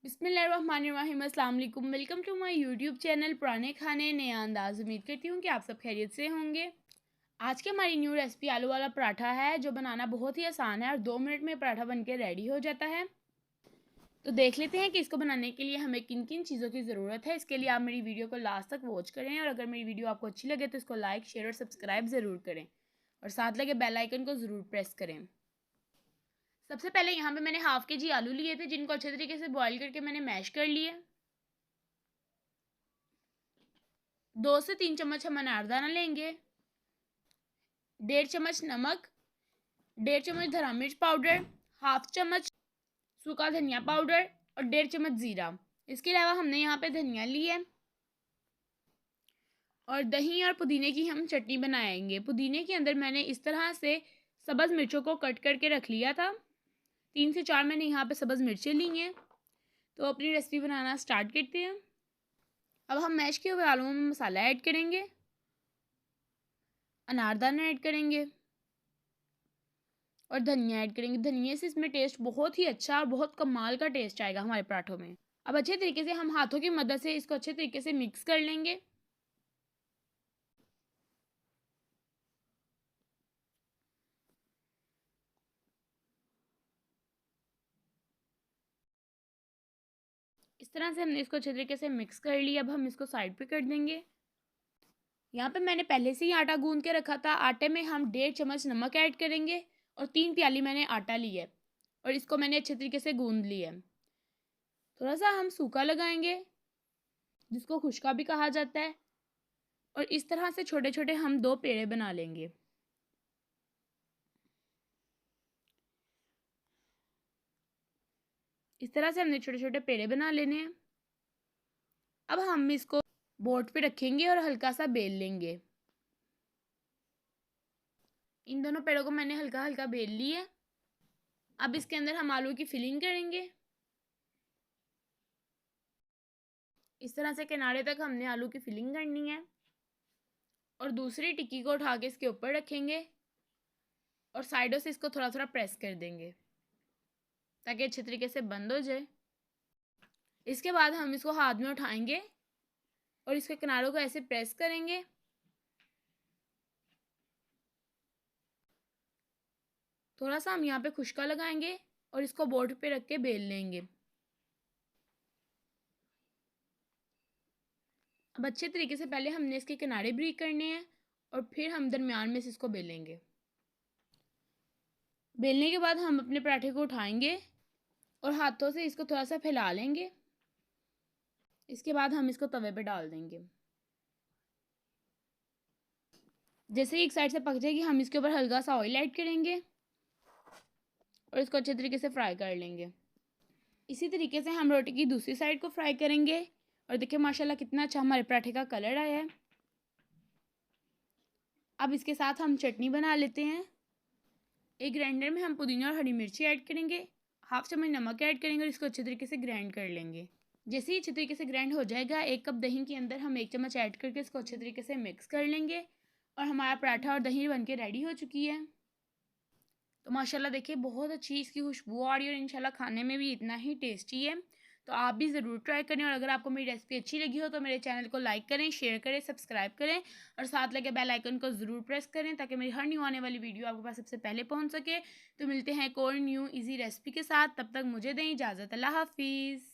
बिस्मिल्लाहिर्रहमानिर्रहीम, अस्सलाम वालेकुम। Welcome to my YouTube channel पुराने खाने नया अंदाज़। उम्मीद करती हूँ कि आप सब खैरियत से होंगे। आज की हमारी न्यू रेसिपी आलू वाला पराठा है, जो बनाना बहुत ही आसान है और 2 मिनट में पराठा बनके रेडी हो जाता है। तो देख लेते हैं कि इसको बनाने के लिए हमें किन किन चीज़ों की ज़रूरत है। इसके लिए आप मेरी वीडियो को लास्ट तक वॉच करें और अगर मेरी वीडियो आपको अच्छी लगे तो इसको लाइक, शेयर और सब्सक्राइब ज़रूर करें और साथ लगे बेल आइकन को ज़रूर प्रेस करें। सबसे पहले यहाँ पे मैंने हाफ के जी आलू लिए थे, जिनको अच्छे तरीके से बॉईल करके मैंने मैश कर लिए। 2 से 3 चम्मच हम अनारदाना लेंगे, 1.5 चम्मच नमक, 1.5 चम्मच धरा मिर्च पाउडर, हाफ चम्मच सूखा धनिया पाउडर और 1.5 चम्मच ज़ीरा। इसके अलावा हमने यहाँ पे धनिया ली है और दही और पुदीने की हम चटनी बनाएंगे। पुदीने के अंदर मैंने इस तरह से सब्ज़ मिर्चों को कट करके रख लिया था। 3 से 4 मैंने यहाँ पे सब्ज़ मिर्चें ली हैं। तो अपनी रेसिपी बनाना स्टार्ट करते हैं। अब हम मैश किए हुए आलू में मसाला ऐड करेंगे, अनारदाना ऐड करेंगे और धनिया ऐड करेंगे। धनिया से इसमें टेस्ट बहुत ही अच्छा और बहुत कमाल का टेस्ट आएगा हमारे पराठों में। अब अच्छे तरीके से हम हाथों की मदद से इसको अच्छे तरीके से मिक्स कर लेंगे। इस तरह से हमने इसको अच्छे तरीके से मिक्स कर लिया। अब हम इसको साइड पे कर देंगे। यहाँ पे मैंने पहले से ही आटा गूंद के रखा था। आटे में हम 1.5 चम्मच नमक ऐड करेंगे और 3 प्याली मैंने आटा लिया है और इसको मैंने अच्छे तरीके से गूंद लिया है। थोड़ा सा हम सूखा लगाएंगे, जिसको खुशका भी कहा जाता है, और इस तरह से छोटे छोटे हम 2 पेड़े बना लेंगे। इस तरह से हमने छोटे छोटे पेड़े बना लेने हैं। अब हम इसको बोर्ड पे रखेंगे और हल्का सा बेल लेंगे। इन दोनों पेड़ों को मैंने हल्का हल्का बेल लिया। अब इसके अंदर हम आलू की फिलिंग करेंगे। इस तरह से किनारे तक हमने आलू की फिलिंग करनी है और दूसरी टिक्की को उठा के इसके ऊपर रखेंगे और साइडों से इसको थोड़ा थोड़ा प्रेस कर देंगे ताकि अच्छे तरीके से बंद हो जाए। इसके बाद हम इसको हाथ में उठाएंगे और इसके किनारों को ऐसे प्रेस करेंगे। थोड़ा सा हम यहाँ पे खुशका लगाएंगे और इसको बोर्ड पे रख के बेल लेंगे। अब अच्छे तरीके से पहले हमने इसके किनारे ब्रीक करने हैं और फिर हम दरमियान में से इसको बेलेंगे। बेलने के बाद हम अपने पराठे को उठाएंगे और हाथों से इसको थोड़ा सा फैला लेंगे। इसके बाद हम इसको तवे पे डाल देंगे। जैसे ही एक साइड से पक जाएगी, हम इसके ऊपर हल्का सा ऑयल ऐड करेंगे और इसको अच्छे तरीके से फ्राई कर लेंगे। इसी तरीके से हम रोटी की दूसरी साइड को फ्राई करेंगे और देखिए माशाल्लाह कितना अच्छा हमारे पराठे का कलर आया है। अब इसके साथ हम चटनी बना लेते हैं। एक ग्राइंडर में हम पुदीना और हरी मिर्ची ऐड करेंगे, हाफ चम्मच नमक ऐड करेंगे और इसको अच्छे तरीके से ग्राइंड कर लेंगे। जैसे ही अच्छे तरीके से ग्राइंड हो जाएगा, 1 कप दही के अंदर हम 1 चम्मच ऐड करके इसको अच्छे तरीके से मिक्स कर लेंगे और हमारा पराठा और दही बनके रेडी हो चुकी है। तो माशाल्लाह देखिए बहुत अच्छी इसकी खुशबू आ रही है और इंशाल्लाह खाने में भी इतना ही टेस्टी है। तो आप भी ज़रूर ट्राई करें और अगर आपको मेरी रेसिपी अच्छी लगी हो तो मेरे चैनल को लाइक करें, शेयर करें, सब्सक्राइब करें और साथ लगे बेल आइकन को ज़रूर प्रेस करें ताकि मेरी हर न्यू आने वाली वीडियो आपके पास सबसे पहले पहुंच सके। तो मिलते हैं एक और न्यू ईजी रेसिपी के साथ। तब तक मुझे दें इजाज़त। अल्लाह हाफिज़।